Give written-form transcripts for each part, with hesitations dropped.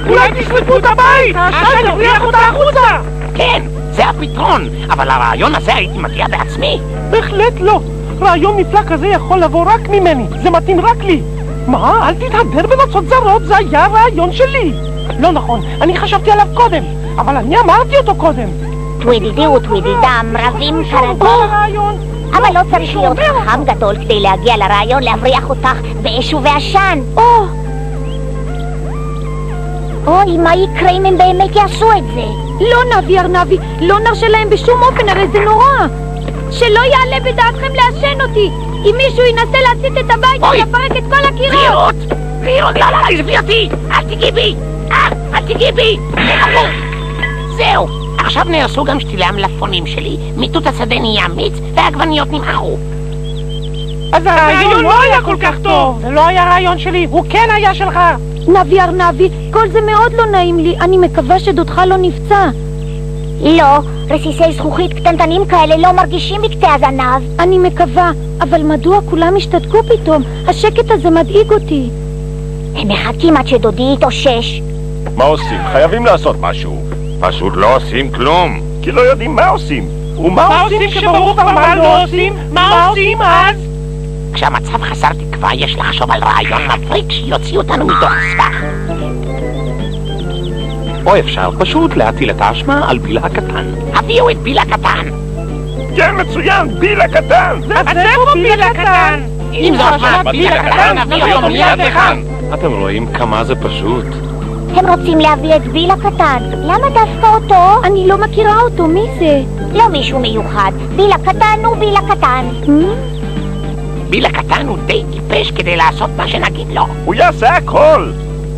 אולי תשרפו את הבית! העשן יבריח אותה החוצה! כן, זה הפתרון, אבל הרעיון הזה הייתי מגיע בעצמי. בהחלט לא. רעיון נפלא כזה יכול לבוא רק ממני. זה מתאים רק לי. מה? אל תתהדר בנוצות זרות, זה היה הרעיון שלי. לא נכון, אני חשבתי עליו קודם, אבל אני אמרתי אותו קודם. טווידידי וטווידידם רבים כרגיל, אבל לא צריך להיות חכם גדול כדי להגיע לרעיון להבריח אותך באש ובעשן. אוי, מה יקרה אם הם באמת יעשו את זה? לא נבי ארנבי, לא נרשה להם בשום אופן, הרי זה נורא. שלא יעלה בדעתכם לעשן אותי. אם מישהו ינסה להצית את הבית ולפרק את כל הקירות. בירות, לא, עזבי אותי, אל תיגעי בי, אל תיגעי בי. זהו, עכשיו נהרסו גם שתילי המלפפונים שלי, מיטוט השדה נהיה מיץ והעגבניות נמעכו. אז הרעיון לא היה כל כך טוב. זה לא היה רעיון שלי, הוא כן היה שלך. נבי ארנבי, כל זה מאוד לא נעים לי. אני מקווה שדודך לא נפצע. לא, רסיסי זכוכית קטנטנים כאלה לא מרגישים בקצה הזנב. אני מקווה, אבל מדוע כולם השתתקו פתאום? השקט הזה מדאיג אותי. הם מחכים עד שדודי יתאושש. מה עושים? חייבים לעשות משהו. פשוט לא עושים כלום, כי לא יודעים מה עושים. ומה עושים כשברור כבר מה לא עושים? מה עושים אז? כשהמצב חסר תקווה יש לחשוב על רעיון מבריק שיוציא אותנו מתוך הסבך. או אפשר פשוט להטיל את האשמה על ביל הקטן. הביאו את ביל הקטן. כן, מצוין, ביל הקטן. אז איפה ביל הקטן? אם זו אשמת ביל הקטן, נביא אותו מיד לכאן. אתם רואים כמה זה פשוט? הם רוצים להביא את ביל הקטן. למה דווקא אותו? אני לא מכירה אותו, מי זה? לא מישהו מיוחד. ביל הקטן הוא ביל הקטן. ביל הקטן הוא די טיפש כדי לעשות מה שנגיד לו. הוא יעשה הכל.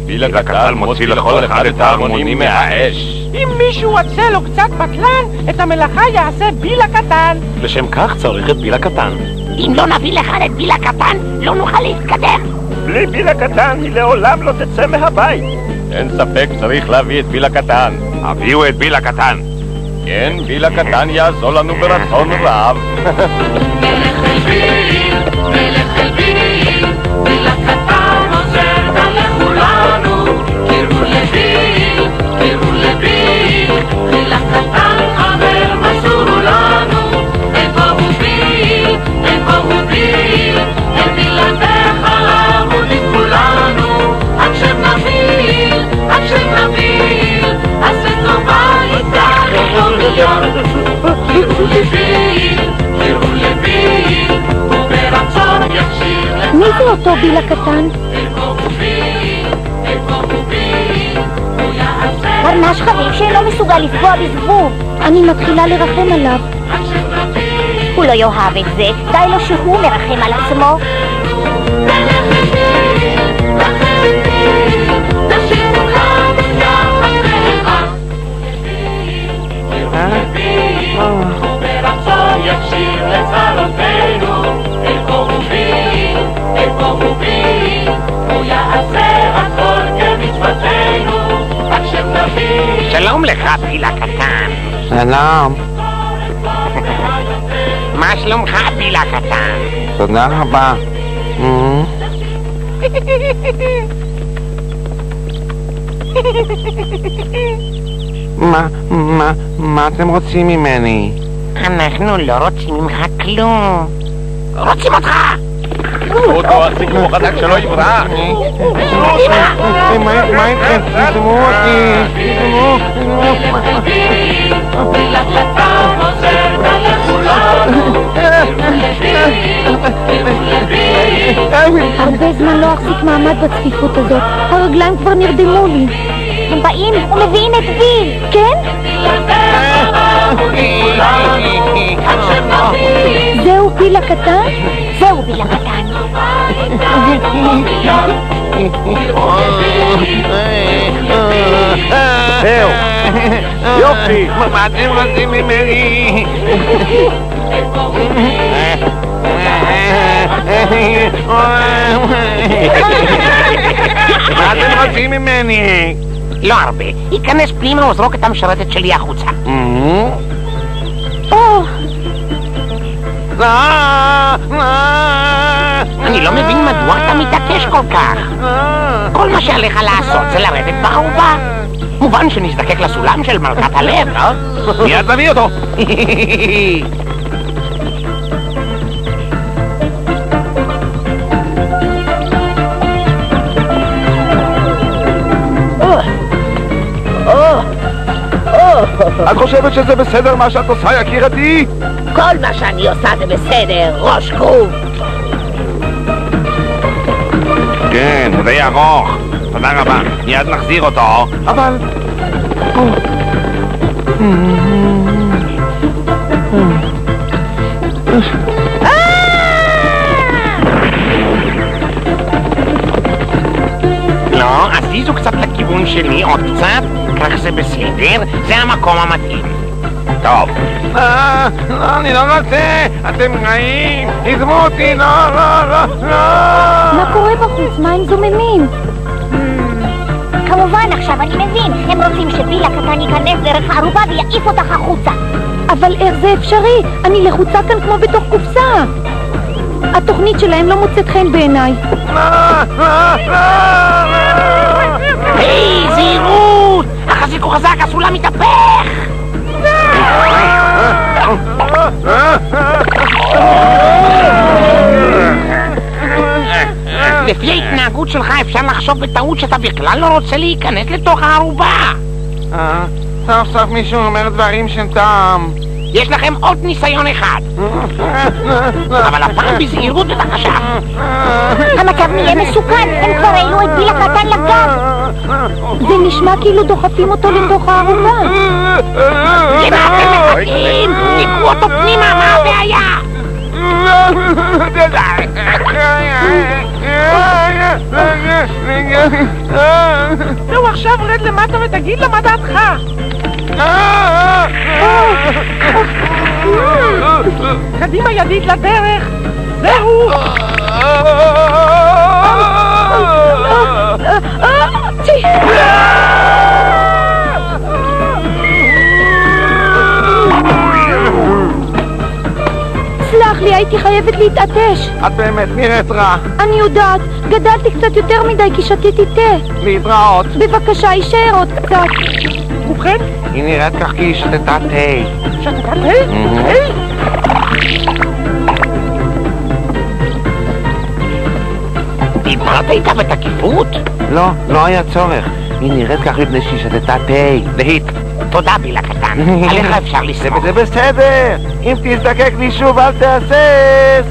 ביל הקטן מוציא לכל אחד את ההרמונים מהאש. אם מישהו רוצה לו קצת בטלן, את המלאכה יעשה ביל הקטן. לשם כך צריך את ביל הקטן. אם לא נביא לכאן את ביל הקטן, לא נוכל להתקדם. בלי ביל הקטן היא לעולם לא תצא מהבית. אין ספק צריך להביא את ביל הקטן. הביאו את ביל הקטן. כן, ביל הקטן יעזור לנו ברצון רב. מלך אל ביל, מלך אל ביל, ביל הקטן עוזר כאן לכולנו. קראו לביל, קראו לביל, ביל הקטן חבר מסורו לנו. איפה הוא ביל, איפה הוא ביל, את בלעדיך לעבוד עם כולנו. עד שנביל, עד שנביל, אז זה טובה יצא לכל מיליון. קראו לביל, קראו לביל, וברצון יכשיר לך. מי זה אותו ביל הקטן? איפה הוא ביל, איפה הוא ביל, הוא יעשה. ברנש חביב שאינו מסוגל לפגוע בזבוב. אני מתחילה לרחם עליו. עד שנביל, הוא לא יאהב את זה, די לו שהוא מרחם על עצמו. תשימו לנו יחד ואחד. קראו לביל, וברצון יכשיר לצרותינו. איפה הוא ביל, איפה הוא ביל, הוא יעשה הכל כמצוותנו. עד שנביל, שלום לך ביל הקטן. שלום, מה שלומך ביל הקטן? תודה רבה. מה אתם רוצים ממני? אנחנו לא רוצים ממך כלום. רוצים אותך! אותו הסיכום חזק שלא יברח. מה איתכם? תשמעו אותי. ביל הקטן עוזר כאן לכולנו. הרבה זמן לא אחזיק מעמד בצפיפות הזאת. הרגליים כבר נרדמו לי. הם באים ומביאים את ביל. כן? זהו ביל הקטן? זהו ביל הקטן. זהו, יופי. מה אתם רוצים ממני? מה אתם רוצים ממני? לא הרבה. ייכנס פנימה וזרוק את המשרתת שלי החוצה. אני לא מבין מדוע אתה מתעקש כל כך. כל מה שעליך לעשות זה לרדת בערובה. מובן שנזדקק לסולם של מלכת הלב, לא? מיד נביא אותו. את חושבת שזה בסדר מה שאת עושה, יקירתי? כל מה שאני עושה זה בסדר, ראש כרוב. כן, זה יהיה ארוך. תודה רבה. מיד נחזיר אותו. אבל... לא, אז תיזו קצת לכיוון שלי, עוד קצת, כך זה בסדר, זה המקום המתאים. טוב. לא, אני לא רוצה. אתם רעים. עזבו אותי, לא. מה קורה בחוץ? מה הם זוממים? כמובן, עכשיו אני מבין. הם רוצים שביל הקטן ייכנס דרך הערובה ויעיף אותך החוצה. אבל איך זה אפשרי? אני לחוצה כאן כמו בתוך קופסה. התוכנית שלהם לא מוצאת חן בעיניי. היי, זהירות! החזיק הוא חזק, הסולם מתהפך! לפי ההתנהגות שלך אפשר לחשוב בטעות שאתה בכלל לא רוצה להיכנס לתוך הערובה. סוף סוף מישהו אומר דברים של טעם. יש לכם עוד ניסיון אחד, אבל הפעם בזהירות בבקשה. המצב נהיה מסוכן, הם כבר העלו את ביל הקטן לגב. זה נשמע כאילו דוחפים אותו לתוך הערובה. למה אתם מחכים? תיקחו אותו פנימה, מה הבעיה? זהו, עכשיו רד למטה ותגיד לה מה דעתך. קדימה ידית לדרך. זהו. סלח לי, הייתי חייבת להתעטש. את באמת נראית רע. אני יודעת, גדלתי קצת יותר מדי כי שתיתי תה. להתראות. בבקשה, יישאר עוד קצת. ובכן, היא נראית כך כי היא שתתה תה. שתתה תה? דיברת איתה בתקיפות? לא היה צורך. היא נראית כך מפני שהיא שתתה תה. להיט. תודה ביל הקטן, עליך אפשר לסמוך. זה בסדר. אם תזדקק לי שוב אל תהסס.